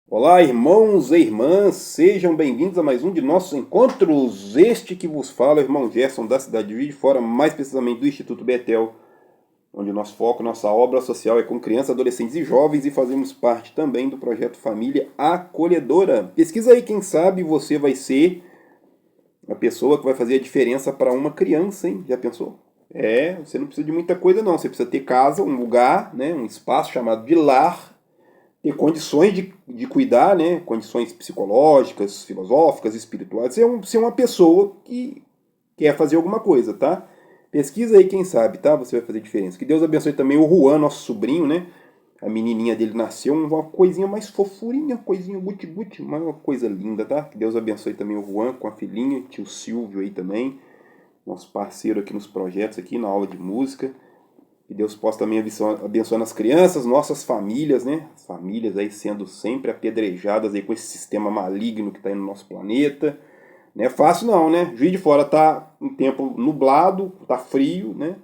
Olá, irmãos e irmãs, sejam bem-vindos a mais um de nossos encontros. Este que vos fala é o irmão Gerson, da cidade de Juiz de Fora, mais precisamente do Instituto Betel, onde nosso foco, nossa obra social é com crianças, adolescentes e jovens e fazemos parte também do projeto Família Acolhedora. Pesquisa aí, quem sabe você vai ser a pessoa que vai fazer a diferença para uma criança, hein? Já pensou? Você não precisa de muita coisa não, você precisa ter casa, um lugar, né, um espaço chamado de lar, ter condições de cuidar, né? Condições psicológicas, filosóficas, espirituais. Ser uma pessoa que quer fazer alguma coisa, tá? Pesquisa aí, quem sabe, tá? Você vai fazer diferença. Que Deus abençoe também o Juan, nosso sobrinho, né? A menininha dele nasceu, uma coisinha mais fofurinha, coisinha guti-guti, uma coisa linda, tá? Que Deus abençoe também o Juan com a filhinha, tio Silvio aí também, nosso parceiro aqui nos projetos, aqui na aula de música. Que Deus possa também abençoar as crianças, nossas famílias, né? As famílias aí sendo sempre apedrejadas aí com esse sistema maligno que está aí no nosso planeta. Não é fácil não, né? Juiz de Fora tá um tempo nublado, tá frio, né?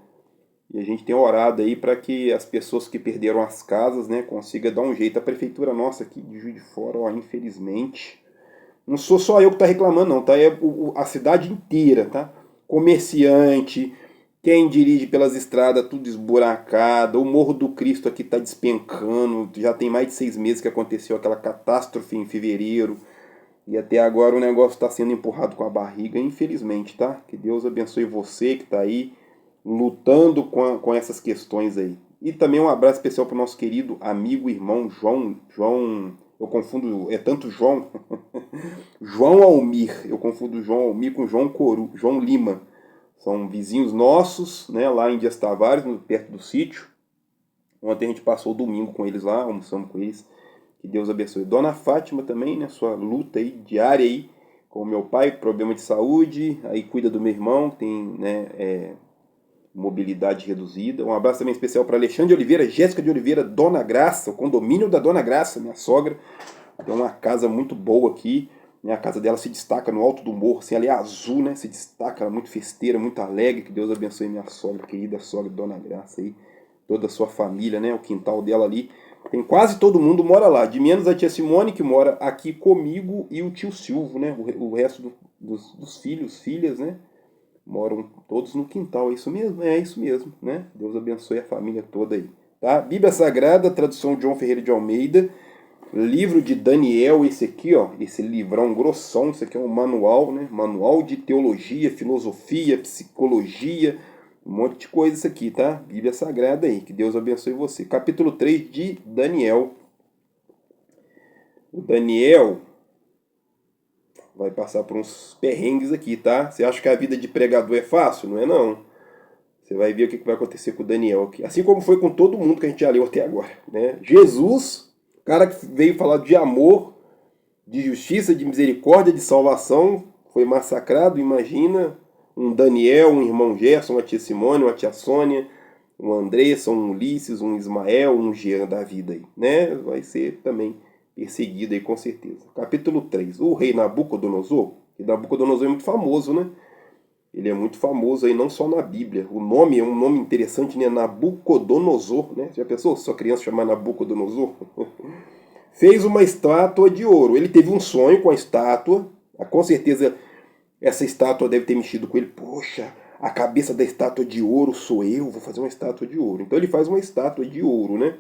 E a gente tem orado aí para que as pessoas que perderam as casas, né, consigam dar um jeito. A prefeitura nossa aqui de Juiz de Fora, ó, infelizmente, não sou só eu que tá reclamando não, tá? A cidade inteira, tá? Comerciante, quem dirige pelas estradas, tudo esburacado. O Morro do Cristo aqui está despencando. Já tem mais de 6 meses que aconteceu aquela catástrofe em fevereiro. E até agora o negócio está sendo empurrado com a barriga, infelizmente, tá? Que Deus abençoe você que está aí lutando com essas questões aí. E também um abraço especial para o nosso querido amigo e irmão João. João, eu confundo, é tanto João. João Almir. Eu confundo João Almir com João Coru, João Lima. São vizinhos nossos, né, lá em Dias Tavares, perto do sítio. Ontem a gente passou o domingo com eles lá, almoçamos com eles. Que Deus abençoe. Dona Fátima também, né, sua luta aí, diária aí, com o meu pai, problema de saúde, aí cuida do meu irmão, tem, né, mobilidade reduzida. Um abraço também especial para Alexandre de Oliveira, Jéssica de Oliveira, Dona Graça, o condomínio da Dona Graça, minha sogra. Tem uma casa muito boa aqui, né? A casa dela se destaca no alto do morro, assim, ali é azul, né? Se destaca, ela é muito festeira, muito alegre. Que Deus abençoe minha sogra, querida sogra Dona Graça aí, toda a sua família, né? O quintal dela ali. Tem quase todo mundo mora lá, de menos a tia Simone, que mora aqui comigo, e o tio Silvio, né? O resto dos filhos, filhas, né? Moram todos no quintal, é isso mesmo? É isso mesmo, né? Deus abençoe a família toda aí. Tá? Bíblia Sagrada, tradução de João Ferreira de Almeida. Livro de Daniel, esse aqui, ó, esse livrão grossão, isso aqui é um manual, né? Manual de teologia, filosofia, psicologia, um monte de coisa isso aqui, tá? Bíblia Sagrada aí, que Deus abençoe você. Capítulo 3 de Daniel. O Daniel vai passar por uns perrengues aqui, tá? Você acha que a vida de pregador é fácil? Não é não. Você vai ver o que vai acontecer com o Daniel aqui. Assim como foi com todo mundo que a gente já leu até agora, né? Jesus, cara que veio falar de amor, de justiça, de misericórdia, de salvação, foi massacrado. Imagina um Daniel, um irmão Gerson, uma tia Simone, uma tia Sônia, um Andressa, um Ulisses, um Ismael, um Jean da vida aí, né? Vai ser também perseguido aí com certeza. Capítulo 3. O rei Nabucodonosor, que Nabucodonosor é muito famoso, né? Ele é muito famoso aí, não só na Bíblia. O nome é um nome interessante, né? Nabucodonosor, né? Já pensou? Sua criança chamar Nabucodonosor? Fez uma estátua de ouro. Ele teve um sonho com a estátua. Com certeza essa estátua deve ter mexido com ele. Poxa, a cabeça da estátua de ouro sou eu, vou fazer uma estátua de ouro. Então ele faz uma estátua de ouro, né?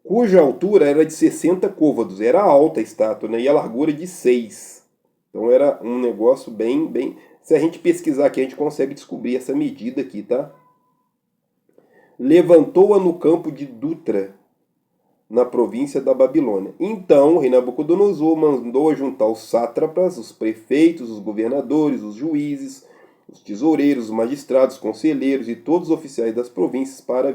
Cuja altura era de 60 côvados. Era alta a estátua, né? E a largura de 6. Então era um negócio bem. Se a gente pesquisar aqui, a gente consegue descobrir essa medida aqui, tá? Levantou-a no campo de Dutra, na província da Babilônia. Então o rei Nabucodonosor mandou juntar os sátrapas, os prefeitos, os governadores, os juízes, os tesoureiros, os magistrados, os conselheiros e todos os oficiais das províncias para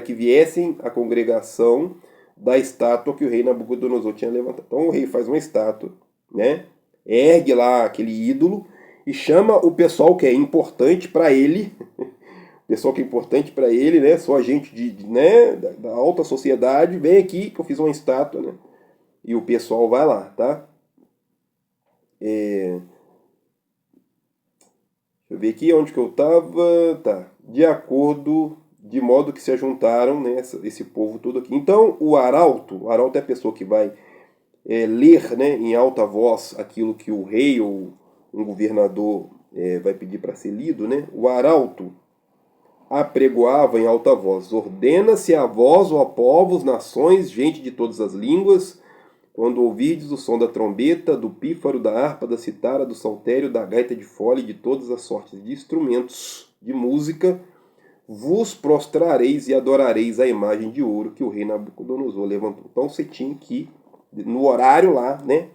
que viessem à congregação da estátua que o rei Nabucodonosor tinha levantado. Então o rei faz uma estátua, né? Ergue lá aquele ídolo e chama o pessoal que é importante para ele, pessoal que é importante para ele, né? Só gente né? Da alta sociedade, vem aqui que eu fiz uma estátua, né? E o pessoal vai lá, tá? Deixa eu ver aqui onde que eu tava. Tá. De modo que se ajuntaram, né? Esse povo todo aqui. Então, o arauto é a pessoa que vai ler, né, em alta voz aquilo que o rei ou um governador vai pedir para ser lido, né, o arauto apregoava em alta voz: ordena-se a vós, ó povos, nações, gente de todas as línguas, quando ouvirdes o som da trombeta, do pífaro, da harpa, da citara, do saltério, da gaita de fole e de todas as sortes de instrumentos de música, vos prostrareis e adorareis a imagem de ouro que o rei Nabucodonosor levantou. Então você tinha que, no horário lá, né?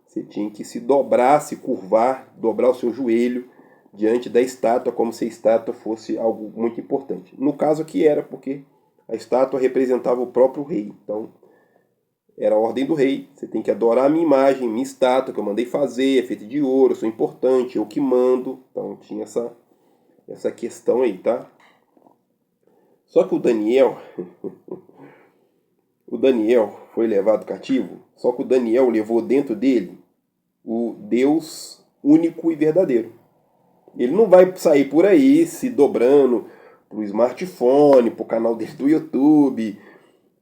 Você tinha que se dobrar, se curvar, dobrar o seu joelho diante da estátua, como se a estátua fosse algo muito importante. No caso aqui era porque a estátua representava o próprio rei. Então, era a ordem do rei. Você tem que adorar a minha imagem, minha estátua que eu mandei fazer, é feita de ouro, eu sou importante, eu que mando. Então, tinha essa questão aí, tá? Só que o Daniel foi levado cativo, só que o Daniel levou dentro dele o Deus único e verdadeiro. Ele não vai sair por aí se dobrando pro smartphone, pro canal dele do YouTube,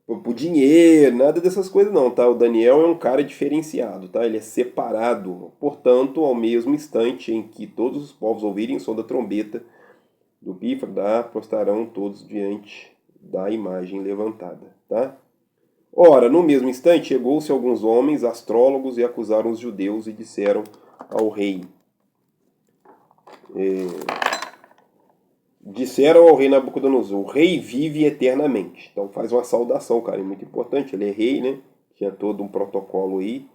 pro dinheiro, nada dessas coisas não, tá? O Daniel é um cara diferenciado, tá? Ele é separado. Portanto, ao mesmo instante em que todos os povos ouvirem o som da trombeta, do pífaro, da harpa, prostarão todos diante da imagem levantada, tá? Ora, no mesmo instante, chegou-se alguns homens astrólogos e acusaram os judeus e disseram ao rei: disseram ao rei Nabucodonosor: o rei vive eternamente. Então faz uma saudação, cara, é muito importante, ele é rei, né? Tinha todo um protocolo aí.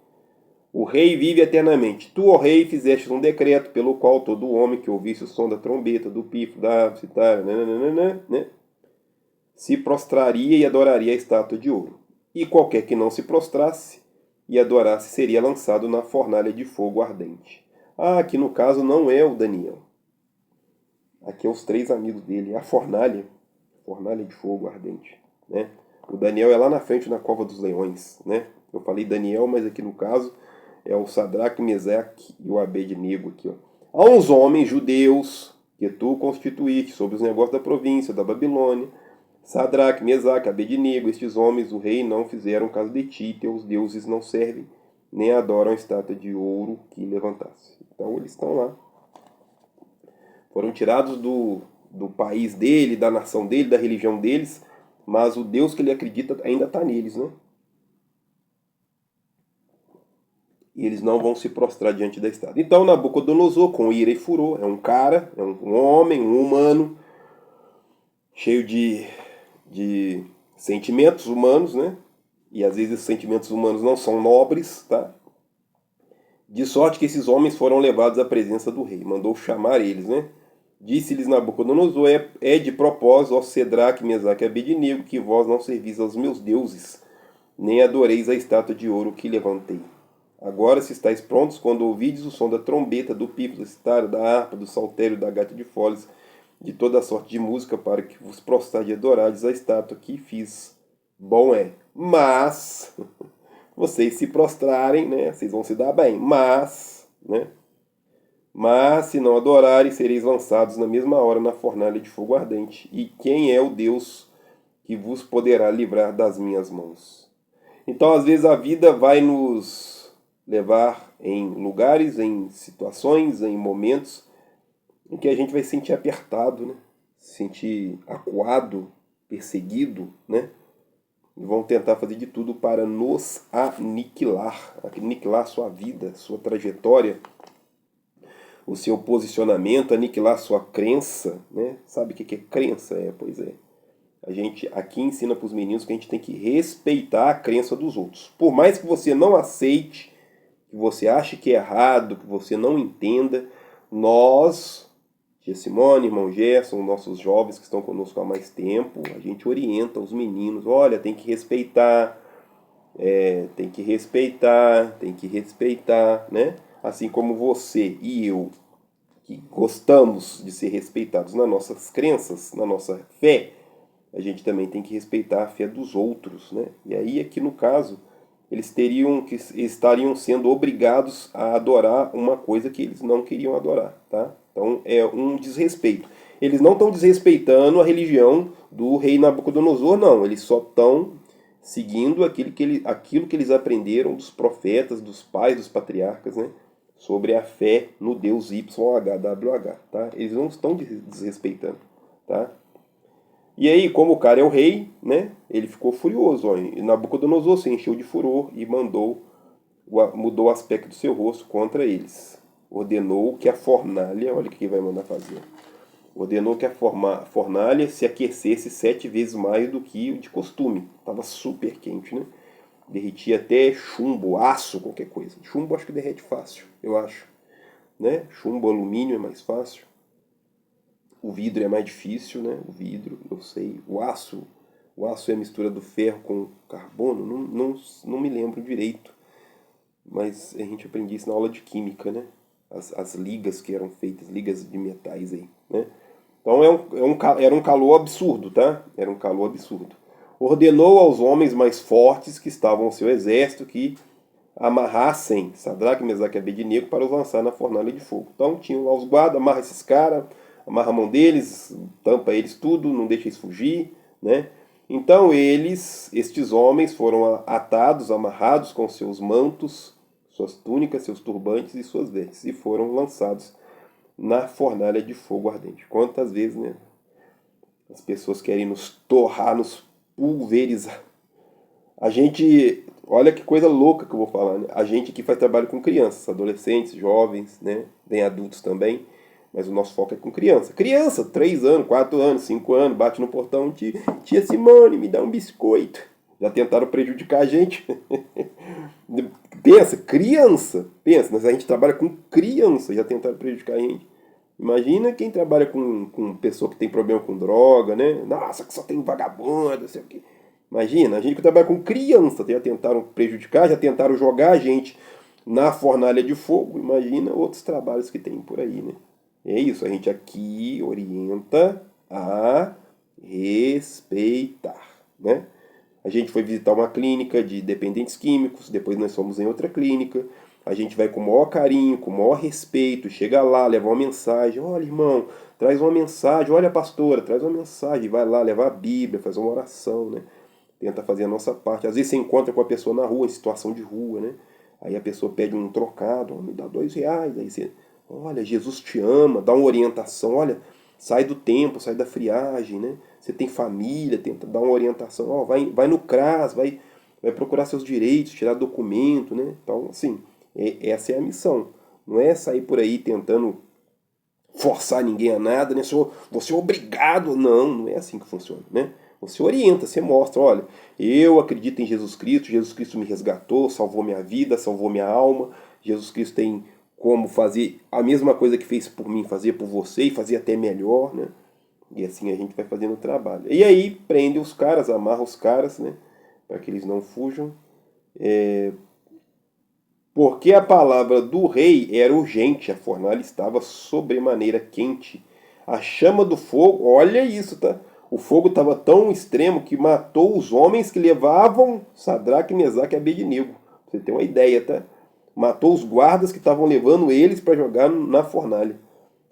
O rei vive eternamente. Tu, ó rei, fizeste um decreto pelo qual todo homem que ouvisse o som da trombeta, do pífaro, da harpa, citar, né, se prostraria e adoraria a estátua de ouro. E qualquer que não se prostrasse e adorasse seria lançado na fornalha de fogo ardente. Ah, aqui no caso não é o Daniel. Aqui é os três amigos dele, a fornalha de fogo ardente, né? O Daniel é lá na frente na cova dos leões, né? Eu falei Daniel, mas aqui no caso é o Sadraque, Mesaque e o Abednego aqui, ó. Há uns homens judeus que tu constituíste sobre os negócios da província da Babilônia, Sadraque, Mesaque, Abednego, estes homens o rei não fizeram caso de ti, teus deuses não servem, nem adoram a estátua de ouro que levantasse. Então eles estão lá. Foram tirados do país dele, da nação dele, da religião deles, mas o Deus que ele acredita ainda está neles, né? E eles não vão se prostrar diante da estátua. Então Nabucodonosor, com ira e furor, é um cara, é um homem, um humano, cheio de sentimentos humanos, né? E às vezes esses sentimentos humanos não são nobres, tá? De sorte que esses homens foram levados à presença do rei. Mandou chamar eles, né? Disse-lhes Nabucodonosor: é de propósito, ó Sadraque, Mesaque e Abednego, que vós não servis aos meus deuses, nem adoreis a estátua de ouro que levantei. Agora, se estáis prontos, quando ouvides o som da trombeta, do pífaro, da citara, da harpa, do saltério, da gaita de foles, de toda a sorte de música, para que vos prostrade e adorades a estátua que fiz. Bom é. Mas, vocês se prostrarem, né? Vocês vão se dar bem. Mas, né? Mas, se não adorarem, sereis lançados na mesma hora na fornalha de fogo ardente. E quem é o Deus que vos poderá livrar das minhas mãos? Então, às vezes, a vida vai nos levar em lugares, em situações, em momentos em que a gente vai se sentir apertado, né? Se sentir acuado, perseguido, né? E vão tentar fazer de tudo para nos aniquilar a sua vida, sua trajetória, o seu posicionamento, aniquilar a sua crença, né? Sabe o que é crença? Pois é. A gente aqui ensina para os meninos que a gente tem que respeitar a crença dos outros. Por mais que você não aceite, que você ache que é errado, que você não entenda, nós, tia Simone, irmão Gerson, nossos jovens que estão conosco há mais tempo, a gente orienta os meninos: olha, tem que respeitar, tem que respeitar, né? Assim como você e eu, que gostamos de ser respeitados nas nossas crenças, na nossa fé, a gente também tem que respeitar a fé dos outros, né? E aí, aqui no caso, eles estariam sendo obrigados a adorar uma coisa que eles não queriam adorar, tá? Então é um desrespeito. Eles não estão desrespeitando a religião do rei Nabucodonosor, não. Eles só estão seguindo aquilo que eles aprenderam dos profetas, dos pais, dos patriarcas, né? Sobre a fé no Deus YHWH, tá? Eles não estão desrespeitando, tá? E aí, como o cara é o rei, né? Ele ficou furioso, ó, e Nabucodonosor se encheu de furor e mudou o aspecto do seu rosto contra eles. Ordenou que a fornalha, olha o que ele vai mandar fazer. Ordenou que a fornalha se aquecesse 7 vezes mais do que o de costume. Estava super quente, né? Derretia até chumbo, aço, qualquer coisa. Chumbo acho que derrete fácil, eu acho. Né? Chumbo, alumínio é mais fácil. O vidro é mais difícil, né? O vidro, eu sei. O aço é a mistura do ferro com o carbono. Não me lembro direito. Mas a gente aprendia isso na aula de química, né? As ligas que eram feitas, ligas de metais aí, né? Então era um calor absurdo, tá? Era um calor absurdo. Ordenou aos homens mais fortes que estavam ao seu exército que amarrassem Sadraque, Mesaque e Abednego para os lançar na fornalha de fogo. Então tinham lá os guardas, amarra esses caras, amarra a mão deles, tampa eles tudo, não deixa eles fugir, né? Então estes homens foram atados, amarrados com seus mantos, suas túnicas, seus turbantes e suas vestes, e foram lançados na fornalha de fogo ardente. Quantas vezes, né? As pessoas querem nos torrar, nos pulverizar. A gente, olha que coisa louca que eu vou falar, né? A gente aqui faz trabalho com crianças, adolescentes, jovens, né? Tem adultos também, mas o nosso foco é com criança. Criança, 3 anos, 4 anos, 5 anos, bate no portão, tia Simone, me dá um biscoito. Já tentaram prejudicar a gente. Pensa, criança, pensa, a gente trabalha com criança, já tentaram prejudicar a gente. Imagina quem trabalha com pessoa que tem problema com droga, né? Nossa, que só tem vagabundo, não sei o quê. Imagina, a gente que trabalha com criança, já tentaram prejudicar, já tentaram jogar a gente na fornalha de fogo. Imagina outros trabalhos que tem por aí, né? É isso, a gente aqui orienta a respeitar, né? A gente foi visitar uma clínica de dependentes químicos, depois nós fomos em outra clínica. A gente vai com o maior carinho, com o maior respeito, chega lá, leva uma mensagem. Olha, irmão, traz uma mensagem. Olha, pastora, traz uma mensagem. Vai lá, leva a Bíblia, faz uma oração, né? Tenta fazer a nossa parte. Às vezes você encontra com a pessoa na rua, em situação de rua, né? Aí a pessoa pede um trocado, oh, me dá R$ 2. Aí você, olha, Jesus te ama, dá uma orientação. Olha, sai do tempo, sai da friagem, né? Você tem família, tenta dar uma orientação. Oh, vai no CRAS, vai procurar seus direitos, tirar documento, né? Então, assim, essa é a missão. Não é sair por aí tentando forçar ninguém a nada, né? Você é obrigado. Não é assim que funciona, né? Você orienta, você mostra, olha, eu acredito em Jesus Cristo me resgatou, salvou minha vida, salvou minha alma, Jesus Cristo tem como fazer a mesma coisa que fez por mim, fazer por você e fazer até melhor, né? E assim a gente vai fazendo o trabalho. E aí prende os caras, amarra os caras, né? Para que eles não fujam. Porque a palavra do rei era urgente, a fornalha estava sobremaneira quente. A chama do fogo, olha isso, tá? O fogo estava tão extremo que matou os homens que levavam Sadraque, Mesaque e Abednego. Pra você ter uma ideia, tá? Matou os guardas que estavam levando eles para jogar na fornalha.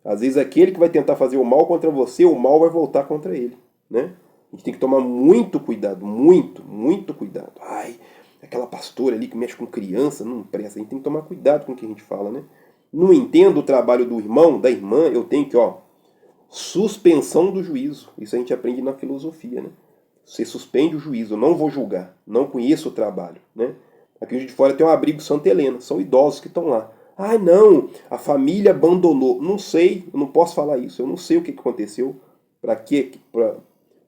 Às vezes aquele que vai tentar fazer o mal contra você, o mal vai voltar contra ele, né? A gente tem que tomar muito cuidado, muito cuidado. Ai, aquela pastora ali que mexe com criança, não presta. A gente tem que tomar cuidado com o que a gente fala, né? Não entendo o trabalho do irmão, da irmã, eu tenho que, suspensão do juízo. Isso a gente aprende na filosofia, né? Você suspende o juízo, eu não vou julgar, não conheço o trabalho, né? Aqui de fora tem um abrigo Santa Helena, são idosos que estão lá. Ah, não, a família abandonou. Não sei, eu não posso falar isso, eu não sei o que aconteceu,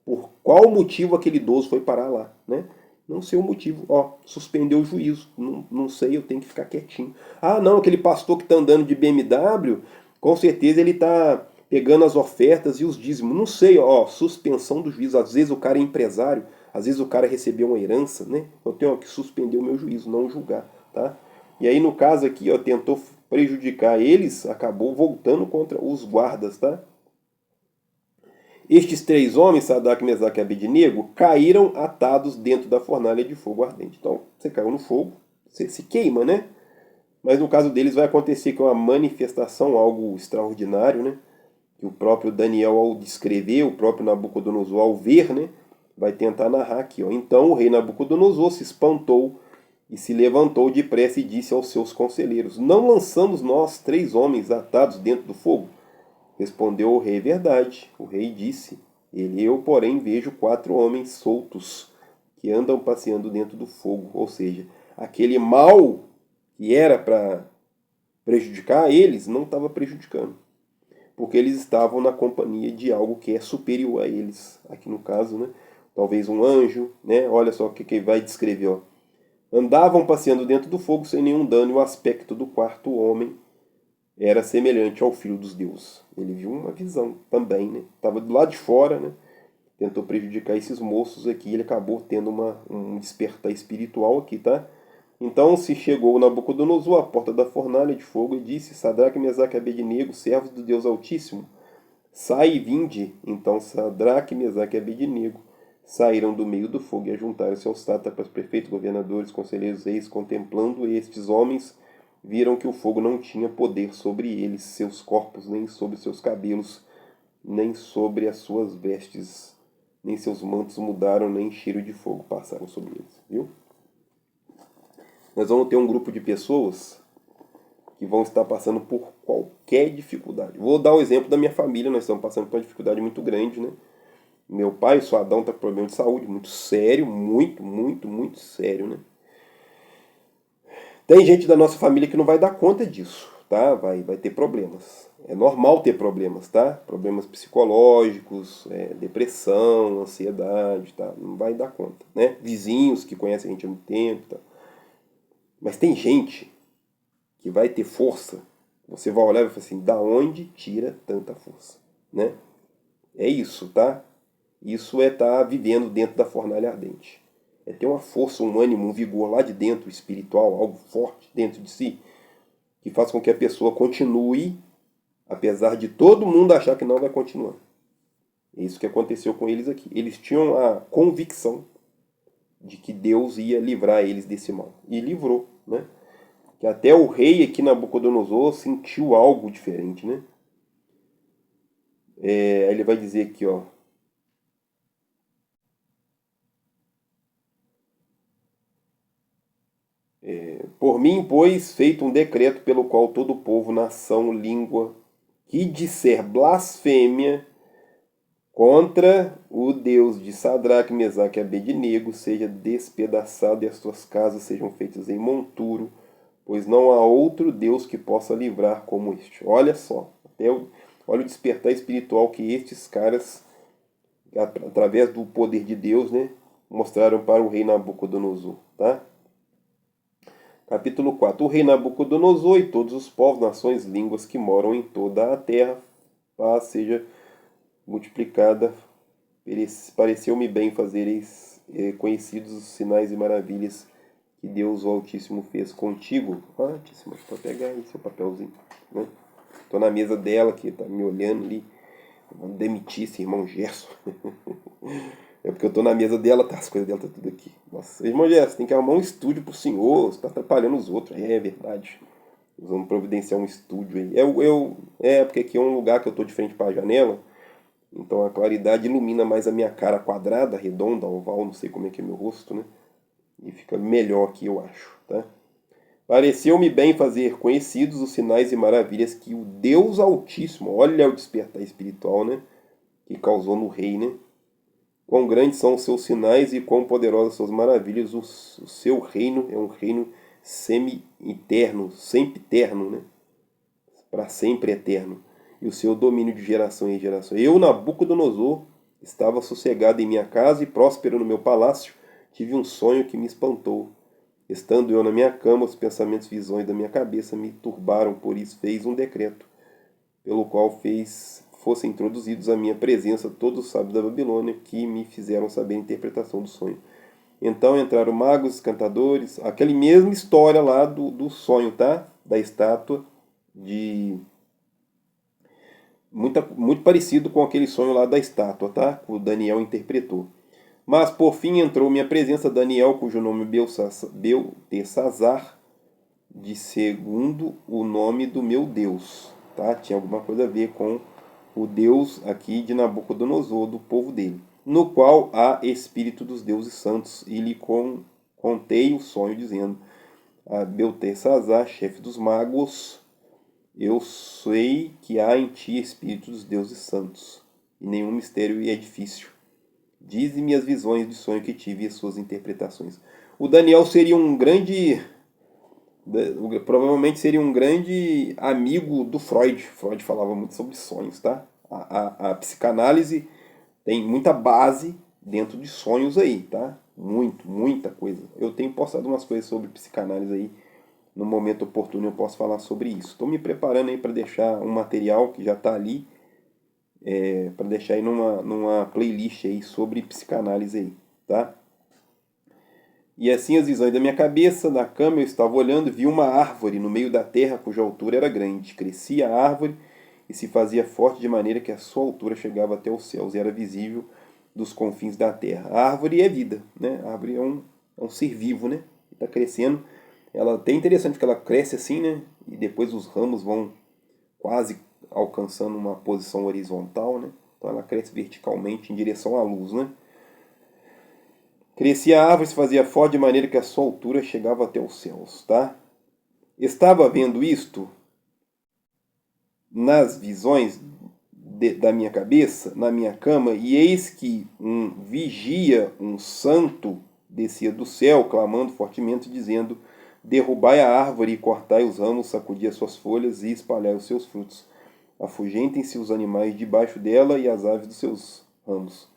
por qual motivo aquele idoso foi parar lá, né? Não sei o motivo. Suspendeu o juízo. Não sei, eu tenho que ficar quietinho. Ah, não, aquele pastor que está andando de BMW, com certeza ele está pegando as ofertas e os dízimos. Não sei, suspensão do juízo. Às vezes o cara é empresário, às vezes o cara recebeu uma herança, né? Eu tenho que suspender o meu juízo, não julgar, tá? E aí no caso aqui, tentou prejudicar eles, acabou voltando contra os guardas, tá? Estes 3 homens, Sadraque, Mesaque e Abednego, caíram atados dentro da fornalha de fogo ardente. Então, você caiu no fogo, você se queima, né? Mas no caso deles vai acontecer que é uma manifestação, algo extraordinário, né? Que o próprio Daniel ao descrever, o próprio Nabucodonosor ao ver, né? vai tentar narrar aqui. Ó. Então o rei Nabucodonosor se espantou e se levantou depressa e disse aos seus conselheiros: Não lançamos nós 3 homens atados dentro do fogo? Respondeu o rei: Verdade. O rei disse: Eu, porém, vejo 4 homens soltos que andam passeando dentro do fogo. Ou seja, aquele mal que era para prejudicar eles não estava prejudicando, porque eles estavam na companhia de algo que é superior a eles. Aqui no caso, né? Talvez um anjo, né? Olha só o que vai descrever, ó. Andavam passeando dentro do fogo sem nenhum dano, e o aspecto do 4º homem era semelhante ao filho dos deuses. Ele viu uma visão também, né? Estava do lado de fora, né? Tentou prejudicar esses moços aqui, ele acabou tendo um despertar espiritual aqui, tá? Então se chegou Nabucodonosor à porta da fornalha de fogo e disse: Sadraque, Mesaque e Abednego, servos do Deus Altíssimo, sai e vinde. Então Sadraque, Mesaque e Abednego saíram do meio do fogo e ajuntaram-se aos sátrapas, prefeitos, governadores, conselheiros, reis. Contemplando estes homens, viram que o fogo não tinha poder sobre eles, seus corpos, nem sobre seus cabelos, nem sobre as suas vestes, nem seus mantos mudaram, nem cheiro de fogo passaram sobre eles. Viu? Nós vamos ter um grupo de pessoas que vão estar passando por qualquer dificuldade. Vou dar o exemplo da minha família, nós estamos passando por uma dificuldade muito grande, né? Meu pai, o seu Adão, está com problema de saúde muito sério, muito sério, né? Tem gente da nossa família que não vai dar conta disso, tá? Vai ter problemas. É normal ter problemas, tá? Problemas psicológicos, depressão, ansiedade, tá? Não vai dar conta, né? Vizinhos que conhecem a gente há muito tempo, tá? Mas tem gente que vai ter força. Você vai olhar e vai falar assim, da onde tira tanta força, né? É isso, tá? Isso é estar vivendo dentro da fornalha ardente. É ter uma força, um ânimo, um vigor lá de dentro, espiritual, algo forte dentro de si, que faz com que a pessoa continue, apesar de todo mundo achar que não vai continuar. É isso que aconteceu com eles aqui. Eles tinham a convicção de que Deus ia livrar eles desse mal. E livrou, né? Que até o rei aqui, Nabucodonosor, sentiu algo diferente, né? Ele vai dizer aqui, ó. Por mim, pois, feito um decreto pelo qual todo povo, nação, língua, que disser blasfêmia contra o Deus de Sadraque, Mesaque e Abednego, seja despedaçado e as suas casas sejam feitas em monturo, pois não há outro Deus que possa livrar como este. Olha só, olha o despertar espiritual que estes caras, através do poder de Deus, né, mostraram para o rei Nabucodonosor, tá? Capítulo 4. O rei Nabucodonosor e todos os povos, nações, línguas que moram em toda a terra, paz seja multiplicada. Pareceu-me bem fazeres conhecidos os sinais e maravilhas que Deus o Altíssimo fez contigo. Altíssimo, para pegar aí seu papelzinho. Né? Tô na mesa dela, que tá me olhando ali. Vamos demitir esse irmão Gerson. É porque eu tô na mesa dela, tá? As coisas dela tá tudo aqui. Nossa, irmão Gerson, tem que arrumar um estúdio pro senhor, você tá atrapalhando os outros. É verdade. Nós vamos providenciar um estúdio aí. Porque aqui é um lugar que eu tô de frente para a janela, então a claridade ilumina mais a minha cara quadrada, redonda, oval, não sei como é que é meu rosto, né? E fica melhor aqui, eu acho, tá? Pareceu-me bem fazer conhecidos os sinais e maravilhas que o Deus Altíssimo, olha o despertar espiritual, né? Que causou no rei, né? Quão grandes são os seus sinais e quão poderosas suas maravilhas. O seu reino é um reino semi-eterno, sempre eterno, né? Para sempre eterno. E o seu domínio de geração em geração. Eu, Nabucodonosor, estava sossegado em minha casa e próspero no meu palácio. Tive um sonho que me espantou. Estando eu na minha cama, os pensamentos e visões da minha cabeça me turbaram, por isso fez um decreto, pelo qual fossem introduzidos à minha presença todos os sábios da Babilônia, que me fizeram saber a interpretação do sonho. Então entraram magos, cantadores, aquela mesma história lá do sonho, tá? Da estátua, muito parecido com aquele sonho lá da estátua, tá? Que o Daniel interpretou. Mas por fim entrou minha presença Daniel, cujo nome Beltesazar, de segundo o nome do meu Deus, tá? Tinha alguma coisa a ver com o Deus aqui de Nabucodonosor, do povo dele. no qual há espírito dos deuses santos, e lhe contei o sonho, dizendo a Beltesazar, chefe dos magos: eu sei que há em ti espírito dos deuses santos, e nenhum mistério e é difícil. Dize-me as visões de sonho que tive e as suas interpretações. O Daniel seria um grande, provavelmente seria um grande amigo do Freud. Freud falava muito sobre sonhos, tá? A psicanálise tem muita base dentro de sonhos aí, tá? Muita coisa. Eu tenho postado umas coisas sobre psicanálise aí. No momento oportuno eu posso falar sobre isso. Estou me preparando aí para deixar um material que já está ali, para deixar aí numa playlist aí sobre psicanálise aí, tá? E assim as visões da minha cabeça, na cama eu estava olhando e vi uma árvore no meio da terra cuja altura era grande. Crescia a árvore e se fazia forte de maneira que a sua altura chegava até os céus e era visível dos confins da terra. A árvore é vida, né? A árvore é um ser vivo, né? Está crescendo. Ela é até interessante que ela cresce assim, né? E depois os ramos vão quase alcançando uma posição horizontal, né? Então ela cresce verticalmente em direção à luz, né? Crescia a árvore e se fazia forte de maneira que a sua altura chegava até os céus, tá? Estava vendo isto nas visões da minha cabeça, na minha cama, e eis que um vigia, um santo, descia do céu, clamando fortemente, dizendo: derrubai a árvore e cortai os ramos, sacudi as suas folhas e espalhai os seus frutos. Afugentem-se os animais debaixo dela e as aves dos seus ramos.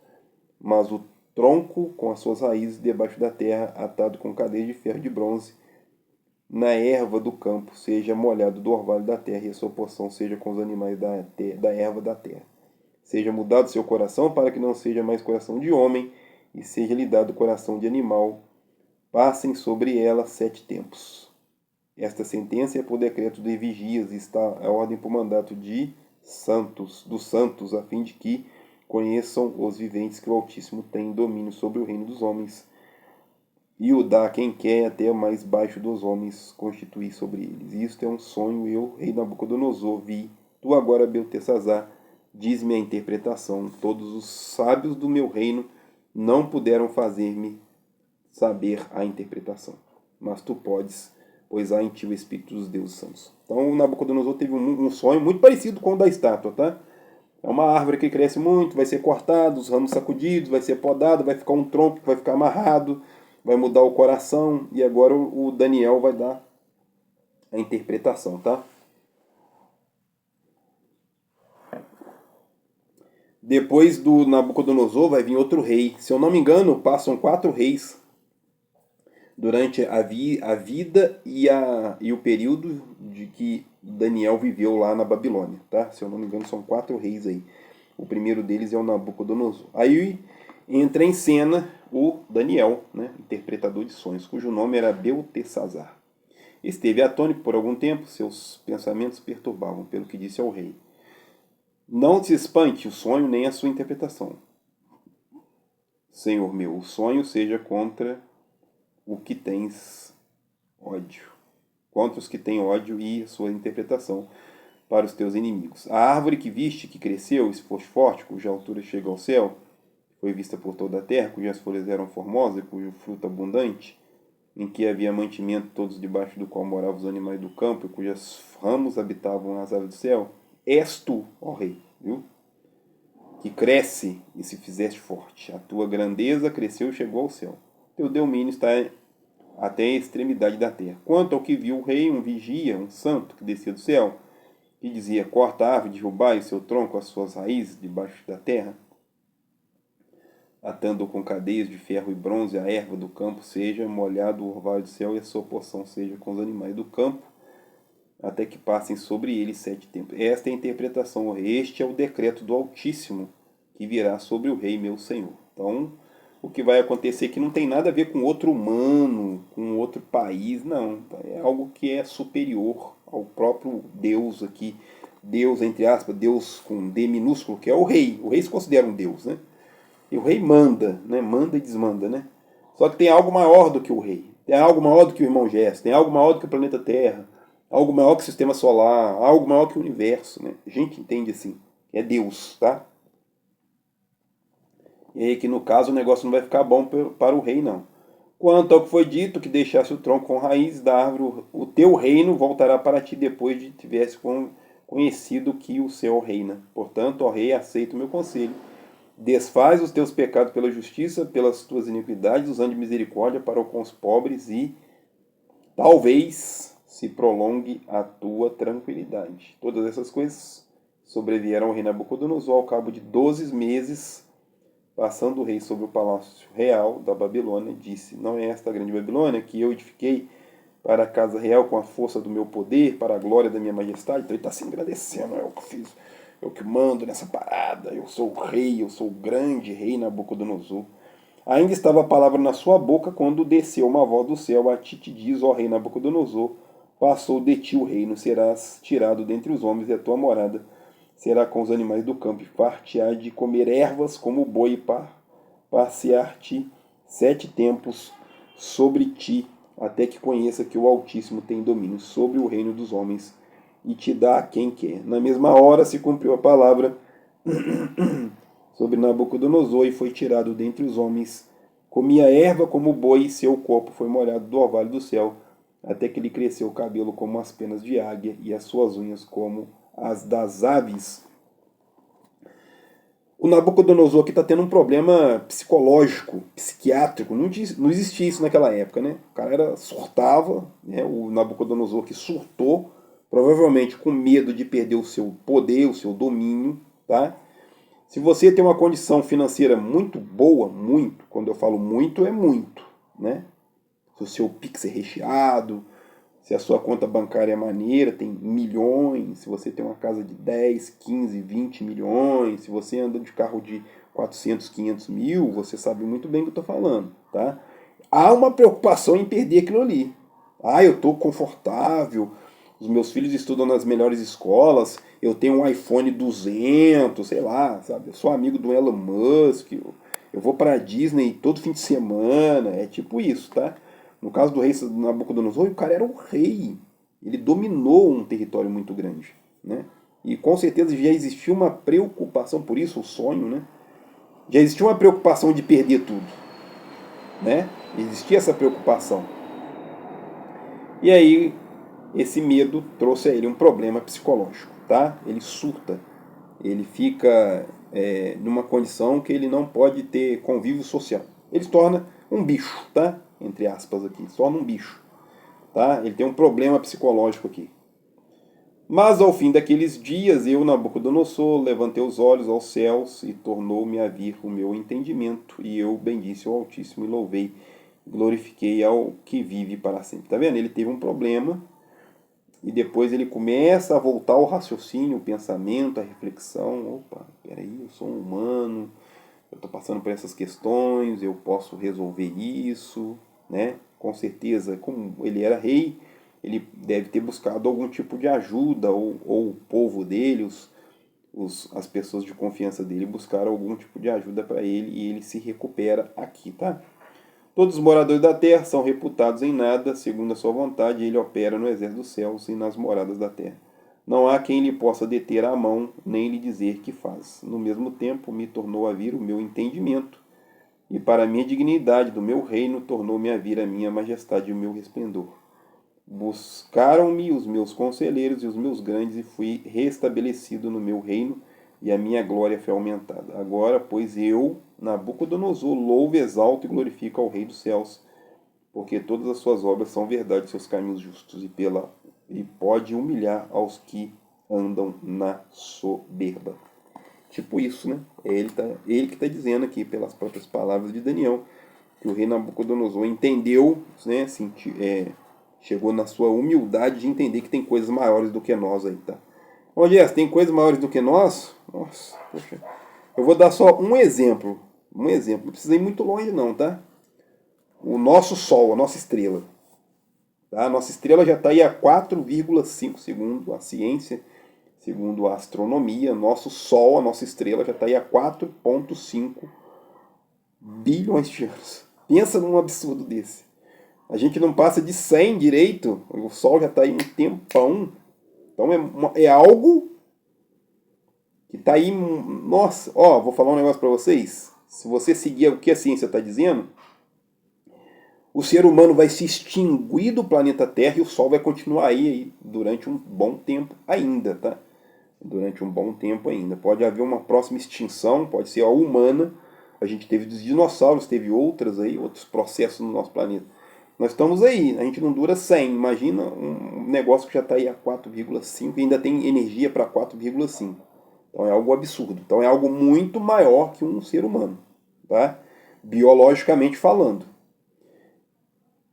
Mas o tronco, com as suas raízes debaixo da terra, atado com cadeias de ferro de bronze, na erva do campo, seja molhado do orvalho da terra, e a sua porção seja com os animais da erva da terra. Seja mudado seu coração, para que não seja mais coração de homem, e seja lhe dado coração de animal. Passem sobre ela 7 tempos. Esta sentença é por decreto de vigias, e está a ordem por mandato dos santos, a fim de que conheçam os viventes que o Altíssimo tem domínio sobre o reino dos homens, e o dá a quem quer, até o mais baixo dos homens constituir sobre eles. Isto é um sonho, eu, rei Nabucodonosor, vi. Tu agora, Beltesazar, diz-me a interpretação. Todos os sábios do meu reino não puderam fazer-me saber a interpretação. Mas tu podes, pois há em ti o Espírito dos deuses santos. Então o Nabucodonosor teve um sonho muito parecido com o da estátua, tá? É uma árvore que cresce muito, vai ser cortado, os ramos sacudidos, vai ser podado, vai ficar um tronco que vai ficar amarrado, vai mudar o coração, e agora o Daniel vai dar a interpretação, tá? Depois do Nabucodonosor vai vir outro rei. Se eu não me engano, passam 4 reis durante a vida e o período de que Daniel viveu lá na Babilônia, tá? Se eu não me engano, são 4 reis aí. O primeiro deles é o Nabucodonosor. Aí entra em cena o Daniel, né, interpretador de sonhos, cujo nome era Beltesazar. Esteve atônito por algum tempo, seus pensamentos perturbavam, pelo que disse ao rei: não se espante o sonho nem a sua interpretação. Senhor meu, o sonho seja contra o que tens ódio. Contra os que têm ódio e a sua interpretação para os teus inimigos. A árvore que viste, que cresceu e se foste forte, cuja altura chega ao céu, foi vista por toda a terra, cujas folhas eram formosas, cujo fruto abundante, em que havia mantimento todos debaixo do qual moravam os animais do campo, e cujos ramos habitavam as aves do céu, és tu, ó rei, viu? Que cresce e se fizeste forte. A tua grandeza cresceu e chegou ao céu. Teu domínio está até a extremidade da terra. Quanto ao que viu o rei, um vigia, um santo, que descia do céu, e dizia: corta a árvore, derrubai o seu tronco, as suas raízes debaixo da terra, atando com cadeias de ferro e bronze a erva do campo, seja molhado o orvalho do céu, e a sua porção seja com os animais do campo, até que passem sobre ele 7 tempos. Esta é a interpretação. Este é o decreto do Altíssimo que virá sobre o rei meu senhor. Então, o que vai acontecer aqui não tem nada a ver com outro humano, com outro país, não. É algo que é superior ao próprio Deus aqui. Deus, entre aspas, Deus com D minúsculo, que é o rei. O rei se considera um Deus, né? E o rei manda, né? Manda e desmanda, né? Só que tem algo maior do que o rei. Tem algo maior do que o irmão Gesso. Tem algo maior do que o planeta Terra. Algo maior que o sistema solar. Algo maior que o universo, né? A gente entende assim. É Deus, tá? E aí que no caso o negócio não vai ficar bom para o rei, não. Quanto ao que foi dito, que deixasse o tronco com raiz da árvore, o teu reino voltará para ti depois de tivesse conhecido que o céu reina. Portanto, ó rei, aceita o meu conselho. Desfaz os teus pecados pela justiça, pelas tuas iniquidades, usando de misericórdia para com os pobres e talvez se prolongue a tua tranquilidade. Todas essas coisas sobrevieram ao rei Nabucodonosor ao cabo de 12 meses. Passando o rei sobre o palácio real da Babilônia, disse: Não é esta a grande Babilônia que eu edifiquei para a casa real com a força do meu poder, para a glória da minha majestade? Então ele está se engrandecendo, é o que fiz, eu que mando nessa parada, eu sou o rei, eu sou o grande rei Nabucodonosor. Ainda estava a palavra na sua boca quando desceu uma voz do céu: A ti te diz, ó rei Nabucodonosor, passou de ti o reino, serás tirado dentre os homens e a tua morada será com os animais do campo, e far-te-á de comer ervas como o boi, e passear-te 7 tempos sobre ti, até que conheça que o Altíssimo tem domínio sobre o reino dos homens, e te dá a quem quer. Na mesma hora se cumpriu a palavra sobre Nabucodonosor, e foi tirado dentre os homens. Comia erva como o boi, e seu corpo foi molhado do orvalho do céu, até que lhe cresceu o cabelo como as penas de águia, e as suas unhas como as das aves. O Nabucodonosor aqui está tendo um problema psicológico, psiquiátrico. Não existia isso naquela época, né? O cara surtava, né? O Nabucodonosor que surtou, provavelmente com medo de perder o seu poder, o seu domínio, tá? Se você tem uma condição financeira muito boa, muito, quando eu falo muito, é muito, né? Se o seu Pix é recheado, se a sua conta bancária é maneira, tem milhões, se você tem uma casa de 10, 15, 20 milhões, se você anda de carro de 400, 500 mil, você sabe muito bem o que eu estou falando, tá? Há uma preocupação em perder aquilo ali. Ah, eu estou confortável, os meus filhos estudam nas melhores escolas, eu tenho um iPhone 200, sei lá, sabe? Eu sou amigo do Elon Musk, eu vou para a Disney todo fim de semana, é tipo isso, tá? No caso do rei Nabucodonosor, o cara era o rei. Ele dominou um território muito grande, né? E com certeza já existia uma preocupação, por isso o sonho, né? Já existia uma preocupação de perder tudo, né? Existia essa preocupação. E aí, esse medo trouxe a ele um problema psicológico, tá? Ele surta, ele fica numa condição que ele não pode ter convívio social. Ele se torna um bicho, tá? Entre aspas aqui, se torna um bicho, tá? Ele tem um problema psicológico aqui. Mas ao fim daqueles dias, eu, Nabucodonosor, levantei os olhos aos céus e tornou-me a vir o meu entendimento, e eu bendisse o Altíssimo e louvei, glorifiquei ao que vive para sempre. Tá vendo? Ele teve um problema e depois ele começa a voltar ao raciocínio, o pensamento, a reflexão. Opa, peraí, eu sou um humano, eu estou passando por essas questões, eu posso resolver isso, né? Com certeza, como ele era rei, ele deve ter buscado algum tipo de ajuda, ou o povo dele, as pessoas de confiança dele buscaram algum tipo de ajuda para ele, e ele se recupera aqui, tá? Todos os moradores da terra são reputados em nada, segundo a sua vontade, e ele opera no exército dos céus e nas moradas da terra. Não há quem lhe possa deter a mão, nem lhe dizer que faz. No mesmo tempo me tornou a vir o meu entendimento, e para a minha dignidade do meu reino tornou-me a vir a minha majestade e o meu resplendor. Buscaram-me os meus conselheiros e os meus grandes, e fui restabelecido no meu reino, e a minha glória foi aumentada. Agora, pois eu, Nabucodonosor, louvo, exalto e glorifico ao Rei dos céus, porque todas as suas obras são verdade, seus caminhos justos, e pode humilhar aos que andam na soberba. Tipo isso, né? Ele que está dizendo aqui, pelas próprias palavras de Daniel, que o rei Nabucodonosor entendeu, né? Chegou na sua humildade de entender que tem coisas maiores do que nós aí, tá? Ô, Jess, tem coisas maiores do que nós? Nossa, poxa. Eu vou dar só um exemplo. Um exemplo. Não precisa ir muito longe não, tá? O nosso Sol, a nossa estrela. Tá? A nossa estrela já está aí a 4,5 segundo a ciência, segundo a astronomia. Nosso Sol, a nossa estrela, já está aí a 4,5 bilhões de anos. Pensa num absurdo desse. A gente não passa de 100 direito. O Sol já está aí um tempão. Então é algo que está aí. Nossa, ó, vou falar um negócio para vocês. se você seguir o que a ciência está dizendo, o ser humano vai se extinguir do planeta Terra e o Sol vai continuar aí durante um bom tempo ainda, tá? Durante um bom tempo ainda. Pode haver uma próxima extinção, pode ser a humana. A gente teve dos dinossauros, teve outros processos no nosso planeta. Nós estamos aí, a gente não dura 100. Imagina um negócio que já está aí a 4,5 e ainda tem energia para 4,5. Então é algo absurdo. Então é algo muito maior que um ser humano, tá? Biologicamente falando.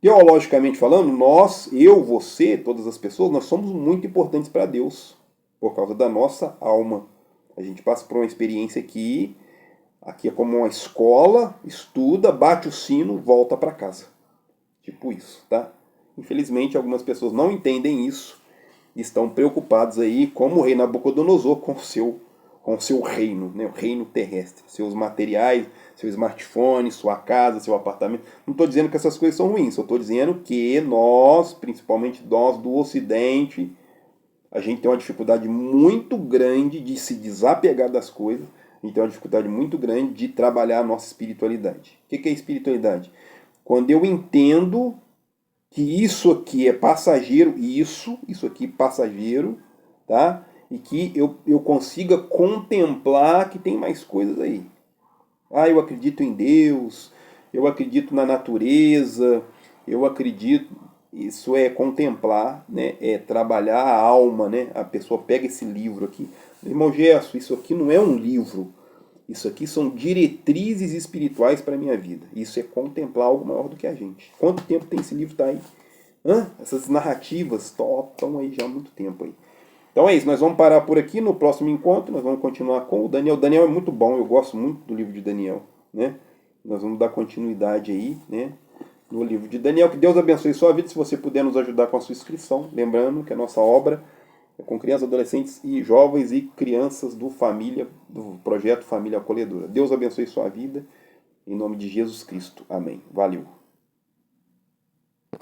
Teologicamente falando, nós, eu, você, todas as pessoas, nós somos muito importantes para Deus por causa da nossa alma. A gente passa por uma experiência aqui é como uma escola, estuda, bate o sino, volta para casa. Tipo isso, tá? Infelizmente, algumas pessoas não entendem isso e estão preocupados aí, como o rei Nabucodonosor, com o seu reino, né? O reino terrestre, seus materiais, seu smartphone, sua casa, seu apartamento. Não estou dizendo que essas coisas são ruins, só estou dizendo que nós, principalmente nós do Ocidente, a gente tem uma dificuldade muito grande de se desapegar das coisas, a gente tem uma dificuldade muito grande de trabalhar a nossa espiritualidade. O que é espiritualidade? Quando eu entendo que isso aqui é passageiro, isso aqui é passageiro, tá? E que eu consiga contemplar que tem mais coisas aí. Eu acredito em Deus, eu acredito na natureza, eu acredito... Isso é contemplar, né? É trabalhar a alma, né? A pessoa pega esse livro aqui. Irmão Gerson, isso aqui não é um livro. Isso aqui são diretrizes espirituais para a minha vida. Isso é contemplar algo maior do que a gente. Quanto tempo tem esse livro? Tá aí. Essas narrativas estão aí já há muito tempo aí. Então é isso, nós vamos parar por aqui. No próximo encontro nós vamos continuar com o Daniel. O Daniel é muito bom, eu gosto muito do livro de Daniel, né? Nós vamos dar continuidade aí, né? No livro de Daniel. Que Deus abençoe sua vida. Se você puder nos ajudar com a sua inscrição, lembrando que a nossa obra é com crianças, adolescentes e jovens e crianças do projeto Família Acolhedora. Deus abençoe sua vida, em nome de Jesus Cristo. Amém. Valeu.